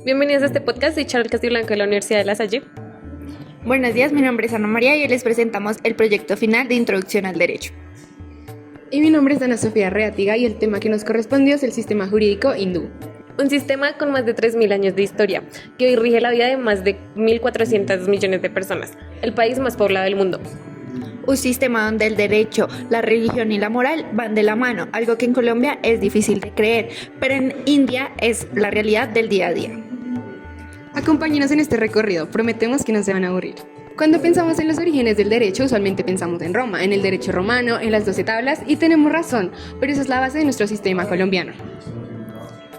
Bienvenidos a este podcast, soy Charol Castiblanco de la Universidad de La Salle. Buenos días, mi nombre es Ana María y hoy les presentamos el proyecto final de Introducción al Derecho. Y mi nombre es Ana Sofía Reátiga y el tema que nos correspondió es el sistema jurídico hindú. Un sistema con más de 3.000 años de historia, que hoy rige la vida de más de 1.400 millones de personas, el país más poblado del mundo. Un sistema donde el derecho, la religión y la moral van de la mano, algo que en Colombia es difícil de creer, pero en India es la realidad del día a día. Acompáñenos en este recorrido, prometemos que no se van a aburrir. Cuando pensamos en los orígenes del derecho, usualmente pensamos en Roma, en el derecho romano, en las 12 tablas, y tenemos razón, pero esa es la base de nuestro sistema colombiano.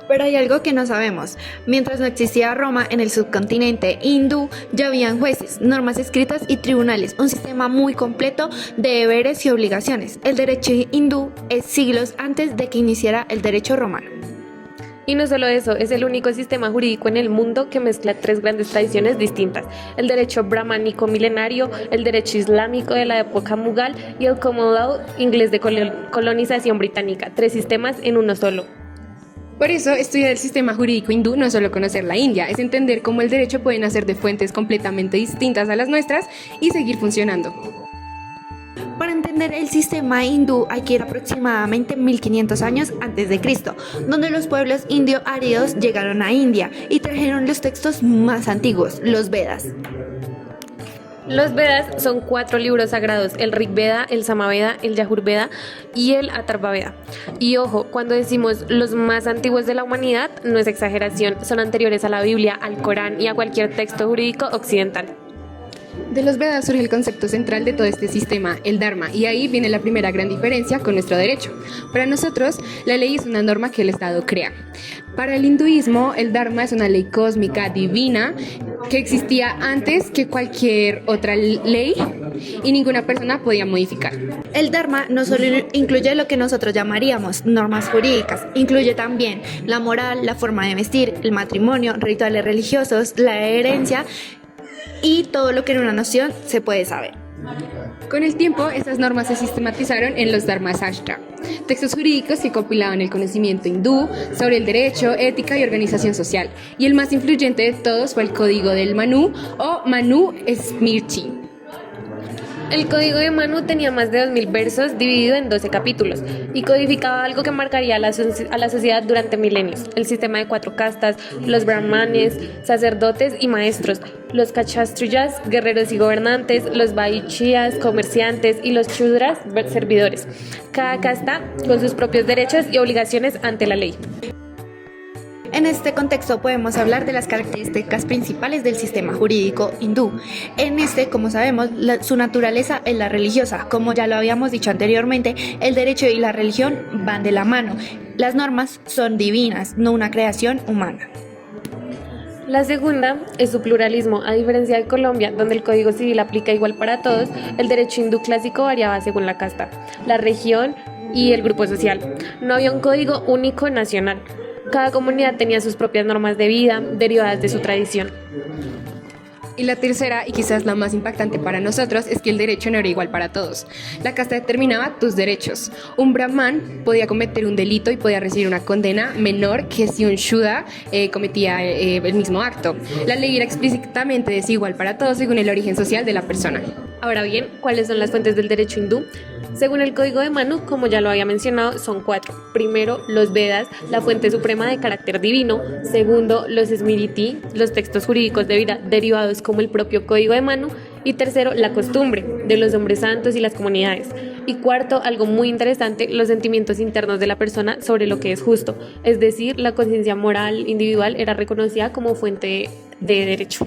Pero hay algo que no sabemos. Mientras no existía Roma, en el subcontinente hindú ya habían jueces, normas escritas y tribunales, un sistema muy completo de deberes y obligaciones. El derecho hindú es siglos antes de que iniciara el derecho romano. Y no solo eso, es el único sistema jurídico en el mundo que mezcla tres grandes tradiciones distintas: el derecho brahmánico milenario, el derecho islámico de la época mughal y el common law inglés de colonización británica, tres sistemas en uno solo. Por eso, estudiar el sistema jurídico hindú no es solo conocer la India, es entender cómo el derecho puede nacer de fuentes completamente distintas a las nuestras y seguir funcionando. Para entender el sistema hindú hay que ir aproximadamente 1500 años antes de Cristo, donde los pueblos indio-áridos llegaron a India y trajeron los textos más antiguos, los Vedas. Los Vedas son 4 libros sagrados: el Rig Veda, el Samaveda, el Yajurveda y el Atharvaveda. Y ojo, cuando decimos los más antiguos de la humanidad, no es exageración, son anteriores a la Biblia, al Corán y a cualquier texto jurídico occidental. De los Vedas surge el concepto central de todo este sistema, el Dharma, y ahí viene la primera gran diferencia con nuestro derecho. Para nosotros, la ley es una norma que el Estado crea. Para el hinduismo, el Dharma es una ley cósmica, divina, que existía antes que cualquier otra ley y ninguna persona podía modificar. El Dharma no solo incluye lo que nosotros llamaríamos normas jurídicas, incluye también la moral, la forma de vestir, el matrimonio, rituales religiosos, la herencia y todo lo que en una nación se puede saber. Con el tiempo, estas normas se sistematizaron en los Dharmasastra, textos jurídicos que compilaban el conocimiento hindú sobre el derecho, ética y organización social. Y el más influyente de todos fue el Código del Manu o Manu Smriti. El Código de Manu tenía más de 2.000 versos dividido en 12 capítulos y codificaba algo que marcaría a la sociedad durante milenios: el sistema de 4 castas, los brahmanes, sacerdotes y maestros, los kshatriyas, guerreros y gobernantes, los vaishyas, comerciantes, y los shudras, servidores, cada casta con sus propios derechos y obligaciones ante la ley. En este contexto podemos hablar de las características principales del sistema jurídico hindú. Como sabemos, su naturaleza es la religiosa. Como ya lo habíamos dicho anteriormente, el derecho y la religión van de la mano. Las normas son divinas, no una creación humana. La segunda es su pluralismo. A diferencia de Colombia, donde el Código Civil aplica igual para todos, el derecho hindú clásico variaba según la casta, la región y el grupo social. No había un código único nacional. Cada comunidad tenía sus propias normas de vida, derivadas de su tradición. Y la tercera, y quizás la más impactante para nosotros, es que el derecho no era igual para todos. La casta determinaba tus derechos. Un brahman podía cometer un delito y podía recibir una condena menor que si un shudra cometía el mismo acto. La ley era explícitamente desigual para todos según el origen social de la persona. Ahora bien, ¿cuáles son las fuentes del derecho hindú? Según el Código de Manu, como ya lo había mencionado, son 4. Primero, los Vedas, la fuente suprema de carácter divino. Segundo, los Smriti, los textos jurídicos de vida derivados como el propio Código de Manu. Y tercero, la costumbre de los hombres santos y las comunidades. Y cuarto, algo muy interesante, los sentimientos internos de la persona sobre lo que es justo. Es decir, la conciencia moral individual era reconocida como fuente de derecho.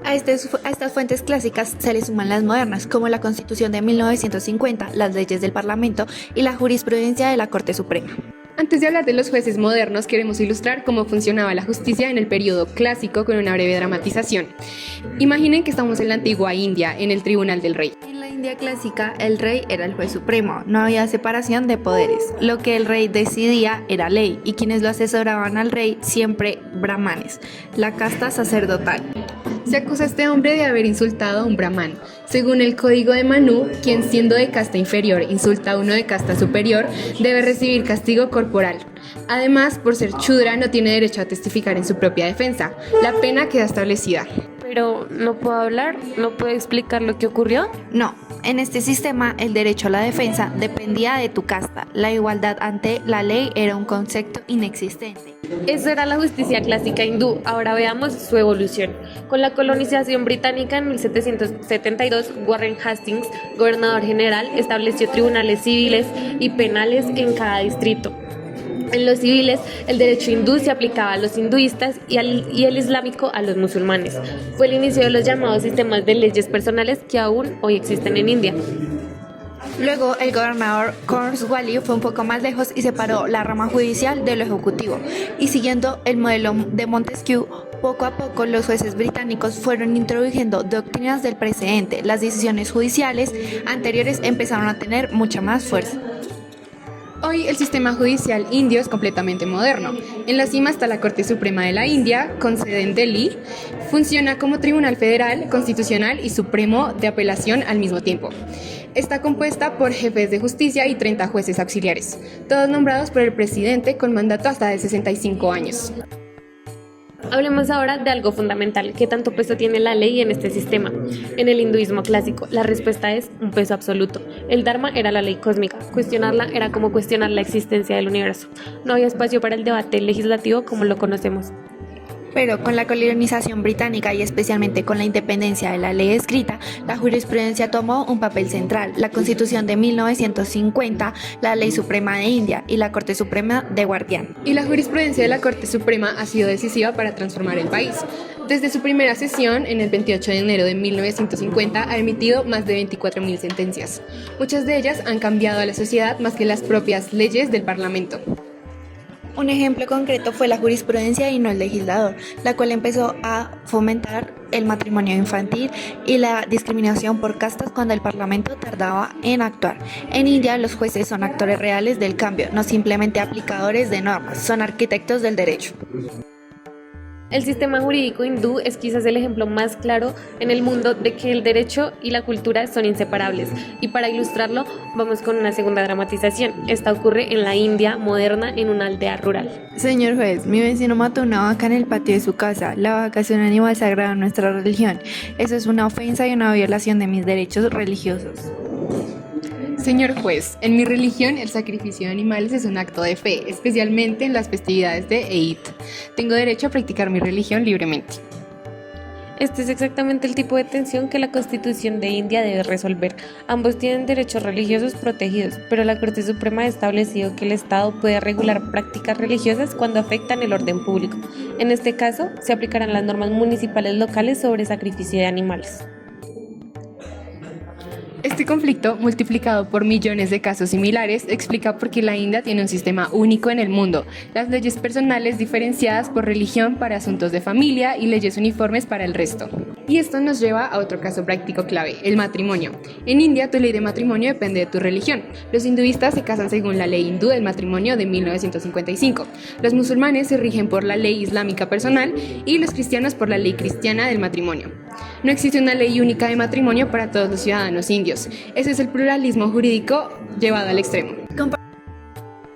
A estas fuentes clásicas se le suman las modernas, como la Constitución de 1950, las leyes del Parlamento y la jurisprudencia de la Corte Suprema. Antes de hablar de los jueces modernos, queremos ilustrar cómo funcionaba la justicia en el periodo clásico con una breve dramatización. Imaginen que estamos en la antigua India, en el Tribunal del Rey. En la India clásica, el rey era el juez supremo, no había separación de poderes. Lo que el rey decidía era ley, y quienes lo asesoraban al rey siempre brahmanes, la casta sacerdotal. Se acusa a este hombre de haber insultado a un brahman. Según el código de Manu, quien siendo de casta inferior insulta a uno de casta superior debe recibir castigo corporal. Además, por ser Shudra no tiene derecho a testificar en su propia defensa. La pena queda establecida. Pero no puedo hablar, no puedo explicar lo que ocurrió. No, en este sistema el derecho a la defensa dependía de tu casta. La igualdad ante la ley era un concepto inexistente. Eso era la justicia clásica hindú. Ahora veamos su evolución. Con la colonización británica en 1772, Warren Hastings, gobernador general, estableció tribunales civiles y penales en cada distrito. En los civiles, el derecho hindú se aplicaba a los hinduistas y el islámico a los musulmanes. Fue el inicio de los llamados sistemas de leyes personales que aún hoy existen en India. Luego, el gobernador Cornwallis fue un poco más lejos y separó la rama judicial de lo ejecutivo. Y siguiendo el modelo de Montesquieu, poco a poco los jueces británicos fueron introduciendo doctrinas del precedente. Las decisiones judiciales anteriores empezaron a tener mucha más fuerza. Hoy el sistema judicial indio es completamente moderno. En la cima está la Corte Suprema de la India, con sede en Delhi. Funciona como tribunal federal, constitucional y supremo de apelación al mismo tiempo. Está compuesta por jefes de justicia y 30 jueces auxiliares, todos nombrados por el presidente con mandato hasta de 65 años. Hablemos ahora de algo fundamental, ¿qué tanto peso tiene la ley en este sistema? En el hinduismo clásico, la respuesta es un peso absoluto. El Dharma era la ley cósmica, cuestionarla era como cuestionar la existencia del universo. No había espacio para el debate legislativo como lo conocemos. Pero con la colonización británica y especialmente con la independencia de la ley escrita, la jurisprudencia tomó un papel central. La Constitución de 1950, la Ley Suprema de India y la Corte Suprema de Guardián. Y la jurisprudencia de la Corte Suprema ha sido decisiva para transformar el país. Desde su primera sesión, en el 28 de enero de 1950, ha emitido más de 24.000 sentencias. Muchas de ellas han cambiado a la sociedad más que las propias leyes del Parlamento. Un ejemplo concreto fue la jurisprudencia y no el legislador, la cual empezó a fomentar el matrimonio infantil y la discriminación por castas cuando el Parlamento tardaba en actuar. En India, los jueces son actores reales del cambio, no simplemente aplicadores de normas, son arquitectos del derecho. El sistema jurídico hindú es quizás el ejemplo más claro en el mundo de que el derecho y la cultura son inseparables. Y para ilustrarlo, vamos con una segunda dramatización. Esta ocurre en la India moderna, en una aldea rural. Señor juez, mi vecino mató una vaca en el patio de su casa. La vaca es un animal sagrado en nuestra religión. Eso es una ofensa y una violación de mis derechos religiosos. Señor juez, en mi religión el sacrificio de animales es un acto de fe, especialmente en las festividades de Eid. Tengo derecho a practicar mi religión libremente. Este es exactamente el tipo de tensión que la Constitución de India debe resolver. Ambos tienen derechos religiosos protegidos, pero la Corte Suprema ha establecido que el Estado puede regular prácticas religiosas cuando afectan el orden público. En este caso, se aplicarán las normas municipales locales sobre sacrificio de animales. Este conflicto, multiplicado por millones de casos similares, explica por qué la India tiene un sistema único en el mundo, las leyes personales diferenciadas por religión para asuntos de familia y leyes uniformes para el resto. Y esto nos lleva a otro caso práctico clave, el matrimonio. En India, tu ley de matrimonio depende de tu religión. Los hinduistas se casan según la ley hindú del matrimonio de 1955. Los musulmanes se rigen por la ley islámica personal y los cristianos por la ley cristiana del matrimonio. No existe una ley única de matrimonio para todos los ciudadanos indios. Ese es el pluralismo jurídico llevado al extremo.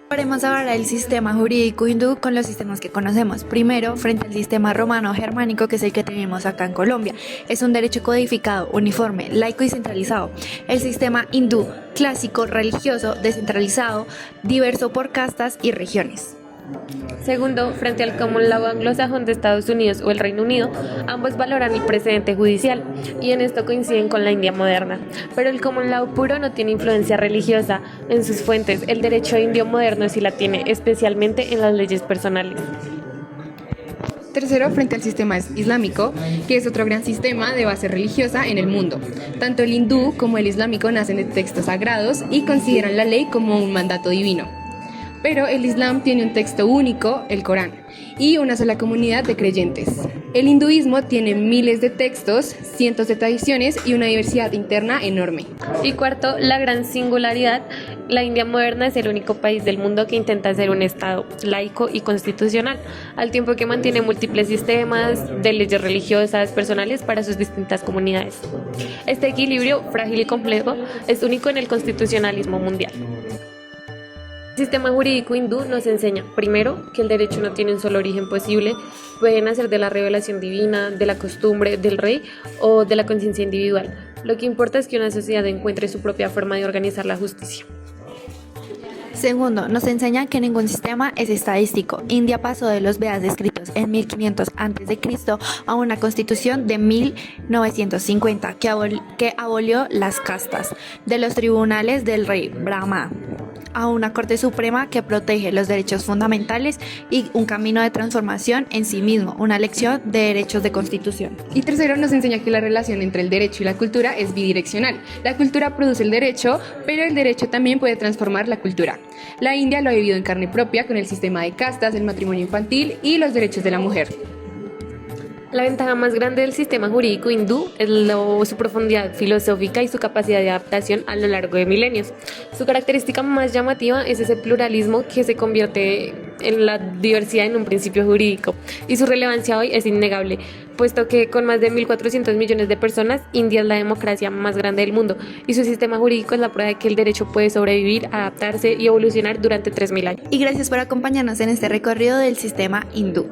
Comparemos ahora el sistema jurídico hindú con los sistemas que conocemos. Primero, frente al sistema romano-germánico, que es el que tenemos acá en Colombia. Es un derecho codificado, uniforme, laico y centralizado. El sistema hindú clásico, religioso, descentralizado, diverso por castas y regiones. Segundo, frente al common law anglosajón de Estados Unidos o el Reino Unido, ambos valoran el precedente judicial y en esto coinciden con la India moderna. Pero el common law puro no tiene influencia religiosa en sus fuentes. El derecho indio moderno sí la tiene, especialmente en las leyes personales. Tercero, frente al sistema islámico, que es otro gran sistema de base religiosa en el mundo. Tanto el hindú como el islámico nacen de textos sagrados y consideran la ley como un mandato divino. Pero el Islam tiene un texto único, el Corán, y una sola comunidad de creyentes. El hinduismo tiene miles de textos, cientos de tradiciones y una diversidad interna enorme. Y cuarto, la gran singularidad. La India moderna es el único país del mundo que intenta ser un Estado laico y constitucional, al tiempo que mantiene múltiples sistemas de leyes religiosas personales para sus distintas comunidades. Este equilibrio, frágil y complejo, es único en el constitucionalismo mundial. El sistema jurídico hindú nos enseña, primero, que el derecho no tiene un solo origen posible, puede nacer de la revelación divina, de la costumbre, del rey o de la conciencia individual. Lo que importa es que una sociedad encuentre su propia forma de organizar la justicia. Segundo, nos enseña que ningún sistema es estadístico. India pasó de los Vedas escritos en 1500 a.C. a una constitución de 1950 que abolió las castas, de los tribunales del rey Brahma, a una Corte Suprema que protege los derechos fundamentales y un camino de transformación en sí mismo, una lección de derechos de constitución. Y tercero, nos enseña que la relación entre el derecho y la cultura es bidireccional. La cultura produce el derecho, pero el derecho también puede transformar la cultura. La India lo ha vivido en carne propia con el sistema de castas, el matrimonio infantil y los derechos de la mujer. La ventaja más grande del sistema jurídico hindú es su profundidad filosófica y su capacidad de adaptación a lo largo de milenios. Su característica más llamativa es ese pluralismo que se convierte en la diversidad en un principio jurídico, y su relevancia hoy es innegable, puesto que con más de 1.400 millones de personas, India es la democracia más grande del mundo, y su sistema jurídico es la prueba de que el derecho puede sobrevivir, adaptarse y evolucionar durante 3.000 años. Y gracias por acompañarnos en este recorrido del sistema hindú.